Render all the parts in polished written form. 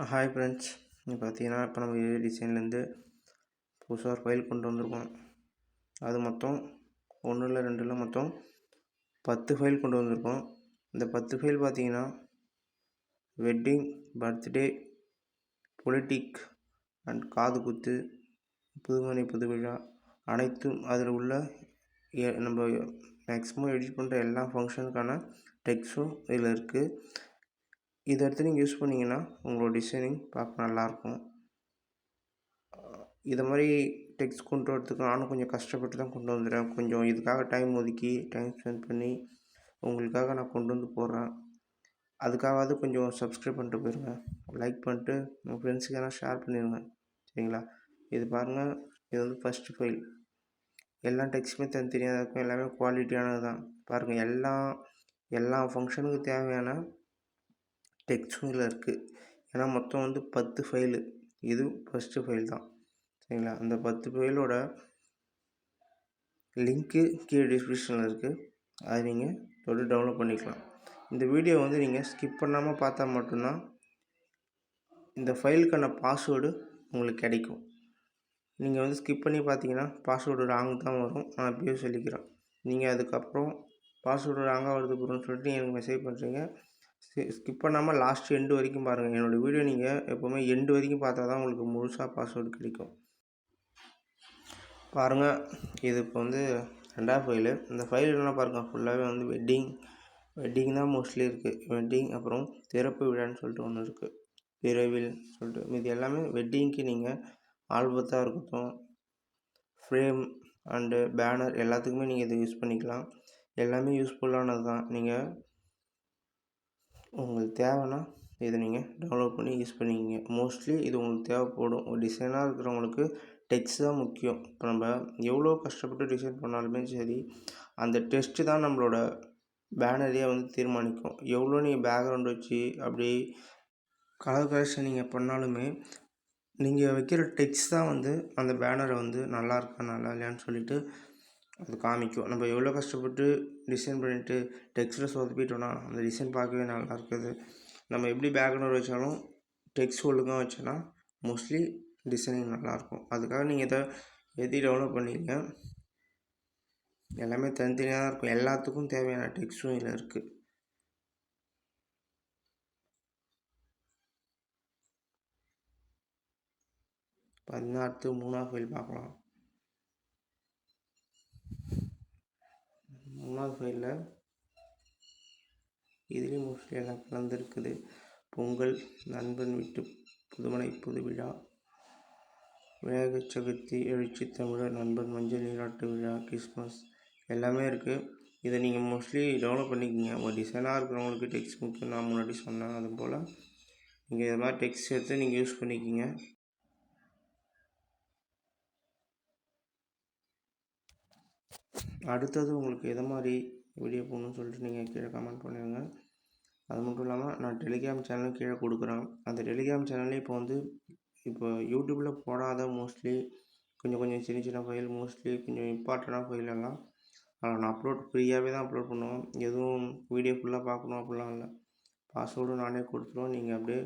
Hi friends, இப்போ பார்த்தீங்கன்னா இப்போ நம்ம டிசைன்லேருந்து புதுசாக ஒரு ஃபைல் கொண்டு வந்திருக்கோம். அது மொத்தம் 1 இல்லை 2 இல்லை மொத்தம் 10 ஃபைல் கொண்டு வந்திருக்கோம். இந்த 10 ஃபைல் பார்த்தீங்கன்னா வெட்டிங், பர்த்டே, பொலிட்டிக் அண்ட் காது குத்து, புதுமனை புது விழா அனைத்தும் அதில் உள்ள நம்ம மேக்ஸிமம் எடிட் பண்ணுற எல்லா ஃபங்க்ஷனுக்கான டெக்ஸ்ட்டும் இதில் இருக்குது. இதை எடுத்து நீங்கள் யூஸ் பண்ணிங்கன்னா உங்களோட டிசைனிங் பார்க்க நல்லாயிருக்கும். இதை மாதிரி டெக்ஸ்ட் கொண்டு வரதுக்கு நானும் கொஞ்சம் கஷ்டப்பட்டு தான் கொண்டு வந்துடுறேன். கொஞ்சம் இதுக்காக டைம் ஒதுக்கி டைம் ஸ்பெண்ட் பண்ணி உங்களுக்காக நான் கொண்டு வந்து போடுறேன். அதுக்காகவாவது கொஞ்சம் சப்ஸ்கிரைப் பண்ணிட்டு போயிருங்க, லைக் பண்ணிட்டு உங்கள் ஃப்ரெண்ட்ஸுக்கு எல்லாம் ஷேர் பண்ணிடுங்க, சரிங்களா? இது பாருங்கள், இது வந்து ஃபஸ்ட்டு ஃபைல். எல்லா டெக்ஸ்ட்டுமே தனித்தனியாக இருக்கும், எல்லாமே குவாலிட்டியானது தான். பாருங்கள், எல்லா ஃபங்க்ஷனுக்கு தேவையான டெக்ஸ்ட்டும் இதில் இருக்குது. ஏன்னா மொத்தம் வந்து 10 ஃபைலு. இது ஃபஸ்ட்டு ஃபைல் தான், சரிங்களா? அந்த 10 ஃபைலோட லிங்க்கு கீழே டிஸ்கிரிப்ஷனில் இருக்குது. அதை நீங்கள் தொட்டு டவுன்லோட் பண்ணிக்கலாம். இந்த வீடியோ வந்து நீங்கள் ஸ்கிப் பண்ணாமல் பார்த்தா மட்டும்தான் இந்த ஃபைலுக்கான பாஸ்வேர்டு உங்களுக்கு கிடைக்கும். நீங்கள் வந்து ஸ்கிப் பண்ணி பார்த்தீங்கன்னா பாஸ்வேர்டு ராங் தான் வரும். நான் இப்போயே சொல்லிக்கிறேன். நீங்கள் அதுக்கப்புறம் பாஸ்வேர்டு ராங்காக வருது ப்ரோன்னு சொல்லிட்டு எனக்கு மெசேஜ் பண்ணுறீங்க. ஸ்கிப் பண்ணாமல் லாஸ்ட் எண்டு வரைக்கும் பாருங்கள். என்னோடய வீடியோ நீங்கள் எப்போவுமே எண்டு வரைக்கும் பார்த்தா தான் உங்களுக்கு முழுசாக பாஸ்வேர்டு கிடைக்கும். பாருங்கள், இது இப்போ வந்து 2வது ஃபைலு. இந்த ஃபைல் என்ன பாருங்கள், ஃபுல்லாகவே வந்து வெட்டிங் தான் மோஸ்ட்லி இருக்குது. வெட்டிங், அப்புறம் திறப்பு விழான்னு சொல்லிட்டு ஒன்று இருக்குது, விரைவில் சொல்லிட்டு. இது எல்லாமே வெட்டிங்க்கு நீங்கள் ஆல்பத்தாக இருக்கட்டும், ஃப்ரேம் அண்டு பேனர் எல்லாத்துக்குமே நீங்கள் இதை யூஸ் பண்ணிக்கலாம். எல்லாமே யூஸ்ஃபுல்லானது தான். நீங்கள் உங்களுக்கு தேவைன்னா இதை நீங்கள் டவுன்லோட் பண்ணி யூஸ் பண்ணிக்கிங்க. மோஸ்ட்லி இது உங்களுக்கு தேவைப்படும். ஒரு டிசைனாக இருக்கிறவங்களுக்கு டெக்ஸ்ட் தான் முக்கியம். இப்போ நம்ம எவ்வளோ கஷ்டப்பட்டு டிசைன் பண்ணாலுமே சரி, அந்த டெக்ஸ்ட்டு தான் நம்மளோட பேனரையே வந்து தீர்மானிக்கும். எவ்வளோ நீங்கள் பேக்ரவுண்ட் வச்சு அப்படி கலர் கரெக்ஷன் நீங்கள் பண்ணாலுமே நீங்கள் வைக்கிற டெக்ஸ்ட் தான் வந்து அந்த பேனரை வந்து நல்லா இருக்கா நல்லா இல்லையான்னு சொல்லிட்டு அது காமிக்கும். நம்ம எவ்வளோ கஷ்டப்பட்டு டிசைன் பண்ணிவிட்டு டெக்ஸ்ட்டில் சொதப்பிட்டோன்னா அந்த டிசைன் பார்க்கவே நல்லா இருக்குது. நம்ம எப்படி பேக்ரவுண்ட் வச்சாலும் டெக்ஸ்ட் ஒழுங்காக வச்சோன்னா மோஸ்ட்லி டிசைனிங் நல்லாயிருக்கும். அதுக்காக நீங்கள் இதை எதி டெவலப் பண்ணிங்க. எல்லாமே தனித்தனியாக தான் இருக்கும். எல்லாத்துக்கும் தேவையான டெக்ஸ்ட்டும் இதில் இருக்குது. பார்த்தீங்கன்னா அடுத்து 3வது ஃபைல் பார்க்கலாம். 3வது ஃபைலில் இதுலேயும் மோஸ்ட்லி எல்லாம் கலந்துருக்குது. பொங்கல், நண்பன் வீட்டு புதுமனை புது விழா, விநாயகர் சதுர்த்தி, எழுச்சி தமிழர், நண்பன் மஞ்சள் நீராட்டு விழா, கிறிஸ்மஸ் எல்லாமே இருக்குது. இதை நீங்கள் மோஸ்ட்லி டெவலப் பண்ணிக்கிங்க. ஒரு டிசைனாக இருக்கிறவங்களுக்கு டெக்ஸ்ட் முக்கியம், நான் முன்னாடி சொன்னேன். அதுபோல் நீங்கள் இது மாதிரி டெக்ஸ்ட் எடுத்து நீங்கள் யூஸ் பண்ணிக்கிங்க. அடுத்தது உங்களுக்கு எதை மாதிரி வீடியோ போகணுன்னு சொல்லிட்டு நீங்கள் கீழே கமெண்ட் பண்ணிடுங்க. அது மட்டும் இல்லாமல் நான் டெலிகிராம் சேனலும் கீழே கொடுக்குறேன். அந்த டெலிகிராம் சேனல்லே இப்போ யூடியூப்பில் போடாத மோஸ்ட்லி கொஞ்சம் சின்ன சின்ன ஃபைல், மோஸ்ட்லி கொஞ்சம் இம்பார்ட்டண்டான ஃபைல் எல்லாம் நான் அப்லோட் ஃப்ரீயாகவே தான் அப்லோட் பண்ணுவோம். எதுவும் வீடியோ ஃபுல்லாக பார்க்கணும் அப்படிலாம் இல்லை. பாஸ்வேர்டும் நானே கொடுத்துருவோம். நீங்கள் அப்படியே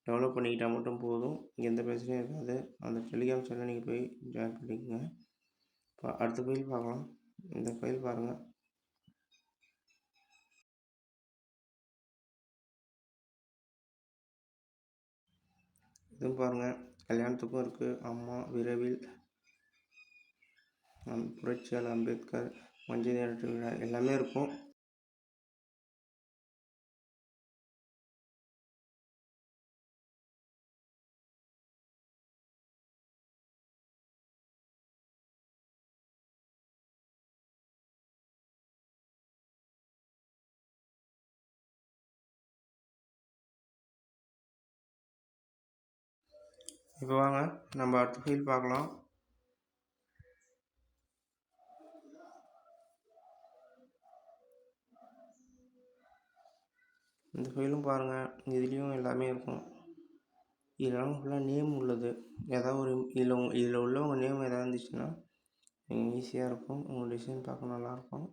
டெவலப் பண்ணிக்கிட்டால் மட்டும் போதும், எந்த பிரச்சனையும் இருக்காது. அந்த டெலிகிராம் சேனல் நீங்கள் போய் ஜாயின் பண்ணிக்கோங்க. இப்போ அடுத்த ஃபைல் பார்க்கலாம். இந்த ஃபைல் பாருங்கள். இதுவும் பாருங்கள், கல்யாணத்துக்கும் இருக்குது. அம்மா விரைவில், புரட்சியாளர் அம்பேத்கர், மஞ்சள் நீராட்டு விழா எல்லாமே இருக்கும். இப்போ வாங்க நம்ம அடுத்த ஃபைல் பார்க்கலாம். இந்த ஃபைலும் பாருங்கள், இதுலேயும் எல்லாமே இருக்கும். இதெல்லாம் ஃபுல்லாக நேம் உள்ளது. ஏதாவது ஒரு இதில் உள்ளவங்க நேம் எதாவது இருந்துச்சுன்னா ஈஸியாக இருக்கும். உங்கள் டிசைன் பார்க்க நல்லாயிருக்கும்.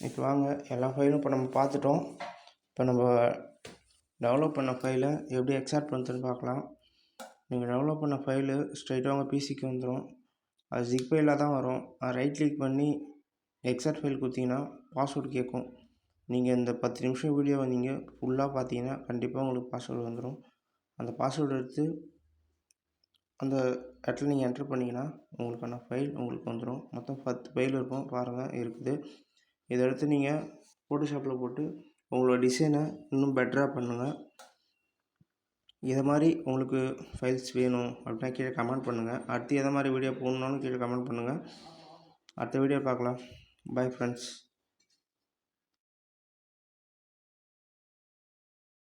இப்போ வாங்க எல்லா ஃபைலும் இப்போ நம்ம பார்த்துட்டோம். இப்போ நம்ம டெவலப் பண்ண ஃபைலை எப்படி எக்ஸ்ட்ராக்ட் பண்ணுறதுன்னு பார்க்கலாம். நீங்கள் டெவலப் பண்ண ஃபைலு ஸ்ட்ரைட்டாக உங்கள் பிசிக்கு வந்துடும். அது ஜிப் ஃபைலாக தான் வரும். ரைட் கிளிக் பண்ணி எக்ஸ்ட்ராக்ட் ஃபைல் கொடுத்தீங்கன்னா பாஸ்வேர்டு கேட்கும். நீங்கள் இந்த 10 நிமிஷம் வீடியோவை நீங்கள் ஃபுல்லாக பார்த்தீங்கன்னா கண்டிப்பாக உங்களுக்கு பாஸ்வேர்டு வந்துடும். அந்த பாஸ்வேர்டு எடுத்து அந்த இடத்துல நீங்கள் என்ட்ரு பண்ணிங்கன்னா உங்களுக்கான ஃபைல் உங்களுக்கு வந்துடும். மொத்தம் 10 ஃபைல் இருக்கும், பாருங்கள் இருக்குது. இதை எடுத்து நீங்கள் ஃபோட்டோஷாப்பில் போட்டு உங்களோட டிசைனை இன்னும் பெட்டராக பண்ணுங்கள். இதை மாதிரி உங்களுக்கு ஃபைல்ஸ் வேணும் அப்படின்னா கீழே கமெண்ட் பண்ணுங்கள். அடுத்து எதை மாதிரி வீடியோ போடணுன்னாலும் கீழே கமெண்ட் பண்ணுங்கள். அடுத்த வீடியோ பார்க்கலாம். Bye friends.